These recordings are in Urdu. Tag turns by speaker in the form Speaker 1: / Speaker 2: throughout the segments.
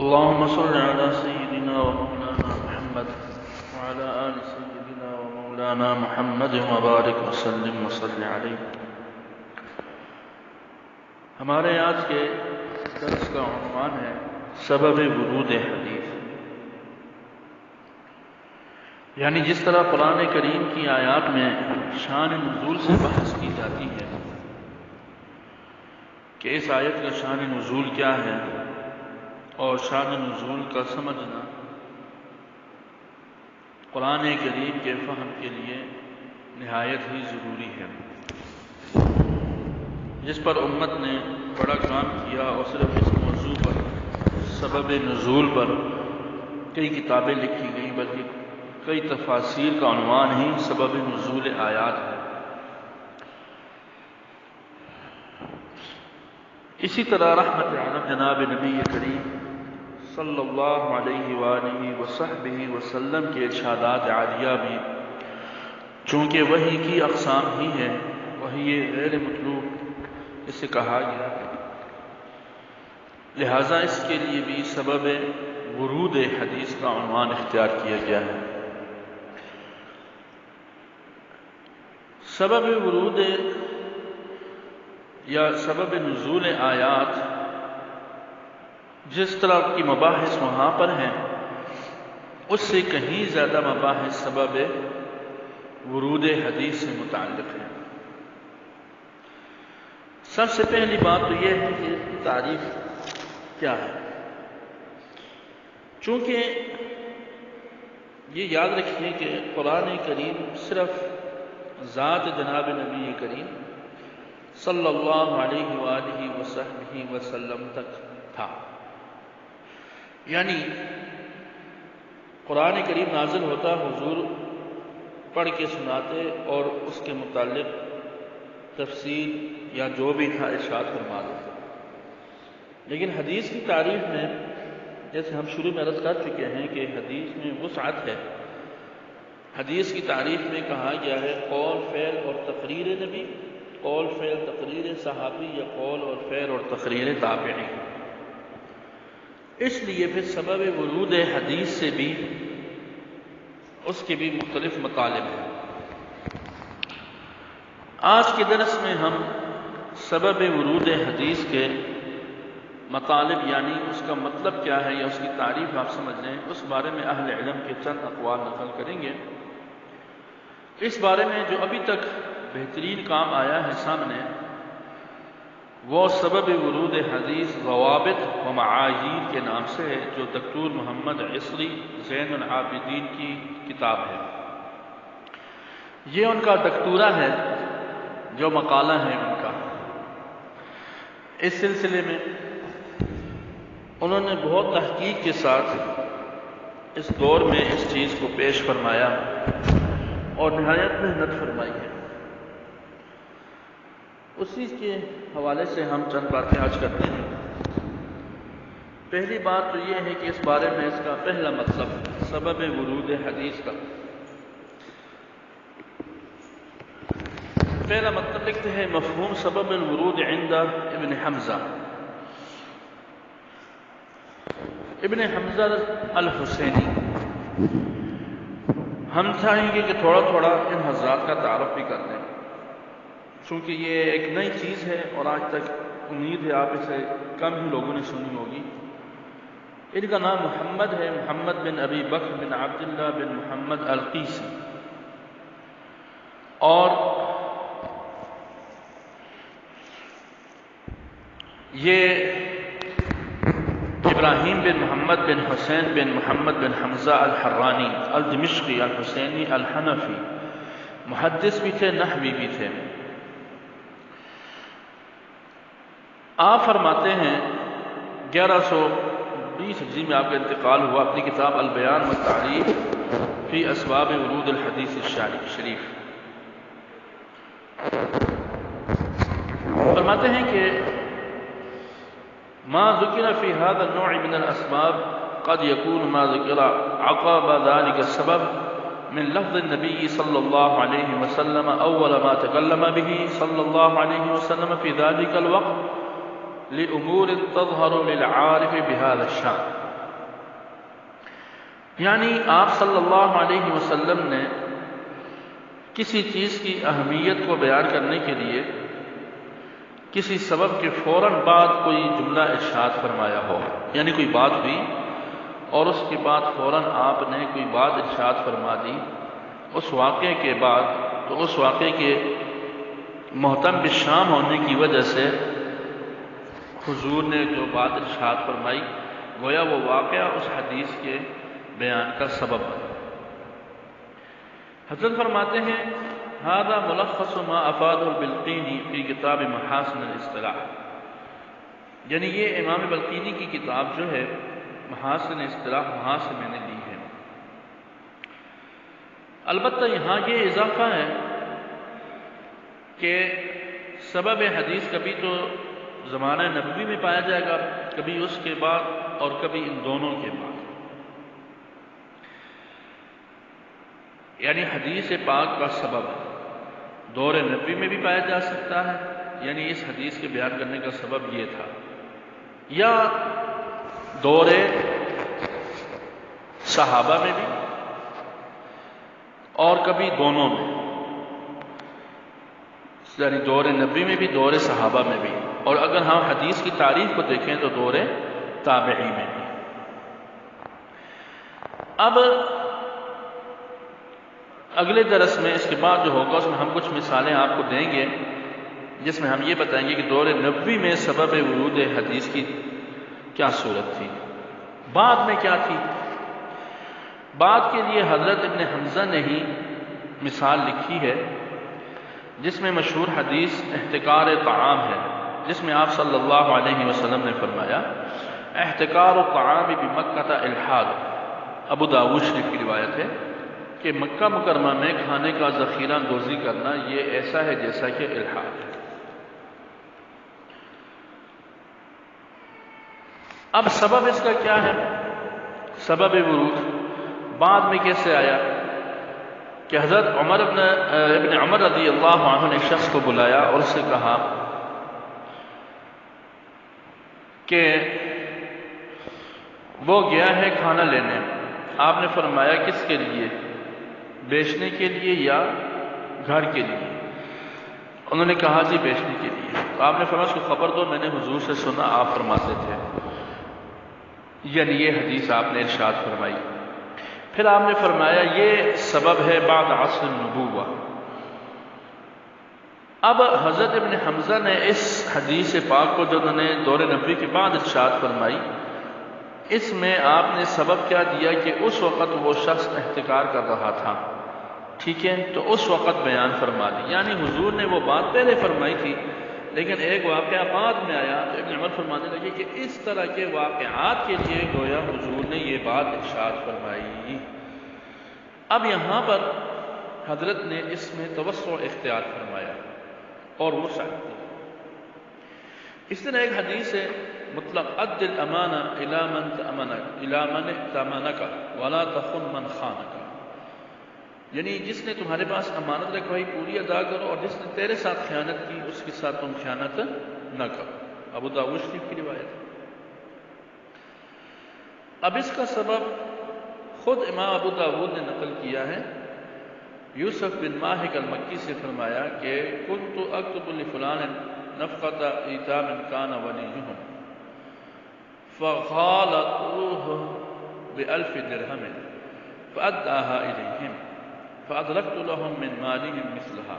Speaker 1: اللهم صل على سيدنا ومولانا محمد وعلى آل سيدنا ومولانا محمد وبارك وسلم وصل علیہ۔ ہمارے آج کے درس کا عنوان ہے سبب ورود حدیث، یعنی جس طرح قرآن کریم کی آیات میں شان نزول سے بحث کی جاتی ہے کہ اس آیت کا شان نزول کیا ہے، اور شان نزول کا سمجھنا قرآن کریم کے فہم کے لیے نہایت ہی ضروری ہے، جس پر امت نے بڑا کام کیا اور صرف اس موضوع پر سبب نزول پر کئی کتابیں لکھی گئیں، بلکہ کئی تفاسیر کا عنوان ہی سبب نزول آیات ہے۔ اسی طرح رحمت عالم جناب نبی کریم صلی اللہ علیہ وآلہ وصحبہ وسلم کے ارشادات عالیہ بھی چونکہ وحی کی اقسام ہی ہے، وحی غیر مطلوب اسے کہا گیا، لہٰذا اس کے لیے بھی سبب ورود حدیث کا عنوان اختیار کیا گیا ہے۔ سبب ورود یا سبب نزول آیات جس طرح کی مباحث وہاں پر ہیں، اس سے کہیں زیادہ مباحث سبب ورود حدیث سے متعلق ہیں۔ سب سے پہلی بات تو یہ ہے کہ اس کی تعریف کیا ہے، چونکہ یہ یاد رکھیے کہ قرآن کریم صرف ذات جناب نبی کریم صلی اللہ علیہ وآلہ وصحبہ وسلم تک تھا، یعنی قرآن کریم نازل ہوتا، حضور پڑھ کے سناتے اور اس کے متعلق تفسیر یا جو بھی تھا ارشاد فرما دیتے۔ لیکن حدیث کی تعریف میں جیسے ہم شروع میں عرض کر چکے ہیں کہ حدیث میں وسعت ہے۔ حدیث کی تعریف میں کہا گیا ہے قول فعل اور تقریر نبی، قول فعل تقریر صحابی، یا قول اور فعل اور تقریر تابعی۔ اس لیے پھر سبب ورود حدیث سے بھی اس کے بھی مختلف مطالب ہیں۔ آج کے درس میں ہم سبب ورود حدیث کے مطالب یعنی اس کا مطلب کیا ہے یا اس کی تعریف آپ سمجھ لیں، اس بارے میں اہل علم کے چند اقوال نقل کریں گے۔ اس بارے میں جو ابھی تک بہترین کام آیا ہے سامنے، وہ سبب ورود حدیث ضوابط و معایر کے نام سے ہے، جو دکتور محمد عصری زین العابدین کی کتاب ہے۔ یہ ان کا دکتورہ ہے، جو مقالہ ہے ان کا۔ اس سلسلے میں انہوں نے بہت تحقیق کے ساتھ اس دور میں اس چیز کو پیش فرمایا اور نہایت محنت فرمائی ہے۔ اسی کے حوالے سے ہم چند باتیں آج کرتے ہیں۔ پہلی بات تو یہ ہے کہ اس بارے میں اس کا پہلا مطلب سبب ورود حدیث کا پہلا مطلب لکھتے ہیں مفہوم سبب الورود عند ابن حمزہ۔ ابن حمزہ الحسینی، ہم چاہیں گے کہ تھوڑا تھوڑا ان حضرات کا تعارف بھی کر دیں، چونکہ یہ ایک نئی چیز ہے اور آج تک امید ہے آپ اسے کم ہی لوگوں نے سنی ہوگی۔ ان کا نام محمد ہے، محمد بن ابی بکر بن عبداللہ بن محمد القیسی، اور یہ ابراہیم بن محمد بن حسین بن محمد بن حمزہ الحرانی الدمشقی الحسینی الحنفی محدث بھی تھے، نحوی بھی تھے۔ آپ فرماتے ہیں 1120 ہجری میں آپ کا انتقال ہوا، اپنی کتاب البیان والتعریف فی اسباب ورود الحدیث الشریف فرماتے ہیں کہ ما ذکر فی هذا النوع من الاسباب قد يكون ما ذکر عقب ذلك السبب من لفظ النبي صلى الله عليه وسلم اول ما تكلم به صلى الله عليه وسلم في ذلك الوقت لأمور تظهر للعارف بهذا الشان۔ یعنی آپ صلی اللہ علیہ وسلم نے کسی چیز کی اہمیت کو بیان کرنے کے لیے کسی سبب کے فوراً بعد کوئی جملہ ارشاد فرمایا ہو، یعنی کوئی بات ہوئی اور اس کے بعد فوراً آپ نے کوئی بات ارشاد فرما دی اس واقعے کے بعد، تو اس واقعے کے محتم بالشام ہونے کی وجہ سے حضور نے جو بات ارشاد فرمائی گویا وہ واقعہ اس حدیث کے بیان کا سبب بنا۔ حضرت فرماتے ہیں هذا ملخص ما افاده البلقینی فی کتاب محاسن الاصطلاح، یعنی یہ امام بلقینی کی کتاب جو ہے محاسن اصطلاح، وہاں سے میں نے لی ہے۔ البتہ یہاں یہ اضافہ ہے کہ سبب حدیث کبھی تو زمانہ نبوی میں پایا جائے گا، کبھی اس کے بعد اور کبھی ان دونوں کے بعد، یعنی حدیث پاک کا سبب دور نبوی میں بھی پایا جا سکتا ہے، یعنی اس حدیث کے بیان کرنے کا سبب یہ تھا، یا دور صحابہ میں بھی اور کبھی دونوں میں، یعنی دور نبوی میں بھی دور صحابہ میں بھی، اور اگر ہم حدیث کی تاریخ کو دیکھیں تو دور تابعی میں بھی۔ اب اگلے درس میں اس کے بعد جو ہوگا اس میں ہم کچھ مثالیں آپ کو دیں گے جس میں ہم یہ بتائیں گے کہ دور نبوی میں سبب ورود حدیث کی کیا صورت تھی، بعد میں کیا تھی۔ بعد کے لیے حضرت ابن حمزہ نے ہی مثال لکھی ہے جس میں مشہور حدیث احتکار طعام ہے، جس میں آپ صلی اللہ علیہ وسلم نے فرمایا احتکار الطعام بمکہ الحاد، ابو داؤد شریف کی روایت ہے کہ مکہ مکرمہ میں کھانے کا ذخیرہ اندوزی کرنا یہ ایسا ہے جیسا کہ الحاد ہے۔ اب سبب اس کا کیا ہے؟ سبب ورود بعد میں کیسے آیا کہ حضرت ابن عمر رضی اللہ عنہ نے شخص کو بلایا اور اس سے کہا کہ وہ گیا ہے کھانا لینے، آپ نے فرمایا کس کے لیے؟ بیچنے کے لیے یا گھر کے لیے؟ انہوں نے کہا جی بیچنے کے لیے۔ تو آپ نے فرمایا اس کو خبر دو، میں نے حضور سے سنا آپ فرماتے تھے، یعنی یہ حدیث آپ نے ارشاد فرمائی۔ پھر آپ نے فرمایا یہ سبب ہے بعد عصر النبوہ۔ اب حضرت ابن حمزہ نے اس حدیث پاک کو جو انہوں نے دور نبوی کے بعد ارشاد فرمائی، اس میں آپ نے سبب کیا دیا کہ اس وقت وہ شخص احتکار کر رہا تھا، ٹھیک ہے، تو اس وقت بیان فرما دی، یعنی حضور نے وہ بات پہلے فرمائی تھی لیکن ایک واقعہ بعد میں آیا تو ابن عمر فرمانے لگے کہ اس طرح کے واقعات کے لیے گویا حضور نے یہ بات ارشاد فرمائی۔ اب یہاں پر حضرت نے اس میں توسع اختیار فرمایا اور وسعت دی۔ اس طرح ایک حدیث ہے مطلق اد الامانہ الی من ائتمنک ولا تخن من خانک، یعنی جس نے تمہارے پاس امانت رکھوائی پوری ادا کرو اور جس نے تیرے ساتھ خیانت کی اس کے ساتھ تم خیانت نہ کرو، ابو داؤد شریف کی روایت ہے۔ اب اس کا سبب خود امام ابو داؤد نے نقل کیا ہے، یوسف بن ماہک المکی سے فرمایا کہ کنت اکتب لفلان نفقۃ ایتام کان ولیہم فغالطوہ بألف درہم فأداها إليهم فأدركت لهم من مالهم مثلها،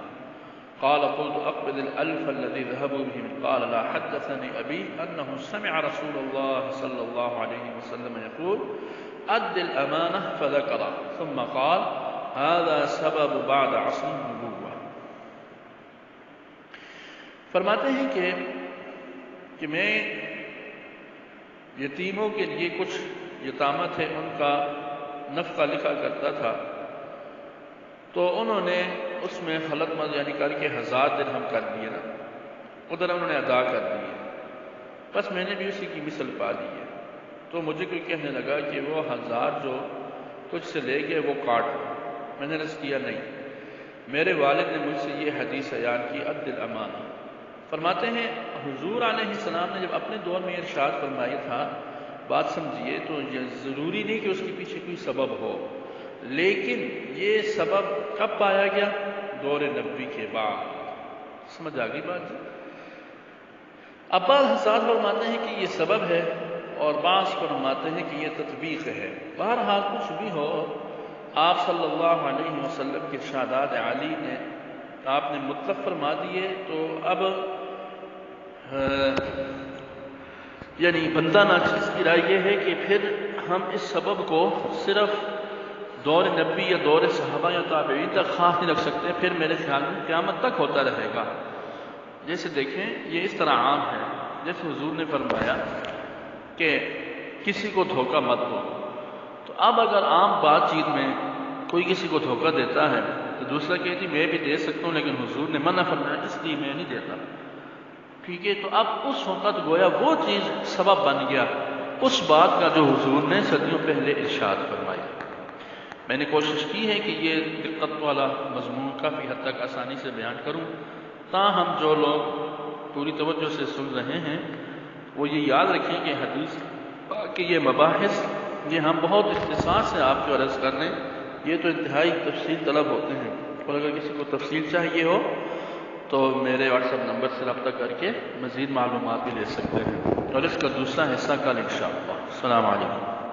Speaker 1: قال قلت أقبض الألف الذي ذهبوا بهم، قال لا، حدثني أبي أنه سمع رسول الله صلى الله عليه وسلم يقول أد الأمانة، فذكر ثم قال هذا سبب بعد عصر النبوة۔ فرماتے ہیں کہ میں یتیموں کے لیے کچھ یتامہ تھے ان کا نفقہ لکھا کرتا تھا، تو انہوں نے اس میں خلط مز یعنی کر کے 1000 درہم کر دیے نا، ادھر انہوں نے ادا کر دیے، بس میں نے بھی اسی کی مثل پا لی ہے۔ تو مجھے کوئی کہنے لگا کہ وہ 1000 جو کچھ سے لے گئے وہ کاٹ دو، میں نے عرض کیا نہیں، میرے والد نے مجھ سے یہ حدیث بیان کی اد الامانہ۔ فرماتے ہیں حضور علیہ السلام نے جب اپنے دور میں ارشاد فرمایا تھا بات سمجھیے، تو یہ ضروری نہیں کہ اس کے پیچھے کوئی سبب ہو، لیکن یہ سبب کب پایا گیا؟ دور نبوی کے بعد۔ سمجھ آ گئی بات جی؟ اب بعض حضرات فرماتے ہیں کہ یہ سبب ہے اور بعض فرماتے ہیں کہ یہ تطبیق ہے۔ بہرحال کچھ بھی ہو، آپ صلی اللہ علیہ وسلم کے ارشادات عالی نے آپ نے مطلق فرما دیے، تو اب یعنی بندہ ناچیز کی رائے یہ ہے کہ پھر ہم اس سبب کو صرف دور نبی یا دور صحابہ یا تابعین تک خاص نہیں رکھ سکتے، پھر میرے خیال میں قیامت تک ہوتا رہے گا۔ جیسے دیکھیں یہ اس طرح عام ہے، جیسے حضور نے فرمایا کہ کسی کو دھوکہ مت دو، تو اب اگر عام بات چیت میں کوئی کسی کو دھوکہ دیتا ہے تو دوسرا کہتی میں بھی دے سکتا ہوں لیکن حضور نے منع فرمایا اس لیے میں نہیں دیتا، ٹھیک ہے؟ تو اب اس وقت گویا وہ چیز سبب بن گیا اس بات کا جو حضور نے صدیوں پہلے ارشاد فرمایا۔ میں نے کوشش کی ہے کہ یہ دقت والا مضمون کافی حد تک آسانی سے بیان کروں، تاہم جو لوگ پوری توجہ سے سن رہے ہیں وہ یہ یاد رکھیں کہ حدیث کہ یہ مباحث یہ ہم بہت اختصار سے آپ کو عرض کر رہے ہیں، یہ تو انتہائی تفصیل طلب ہوتے ہیں، اور اگر کسی کو تفصیل چاہیے ہو تو میرے واٹس ایپ نمبر سے رابطہ کر کے مزید معلومات بھی لے سکتے ہیں، اور اس کا دوسرا حصہ کل انشاءاللہ۔ السلام علیکم۔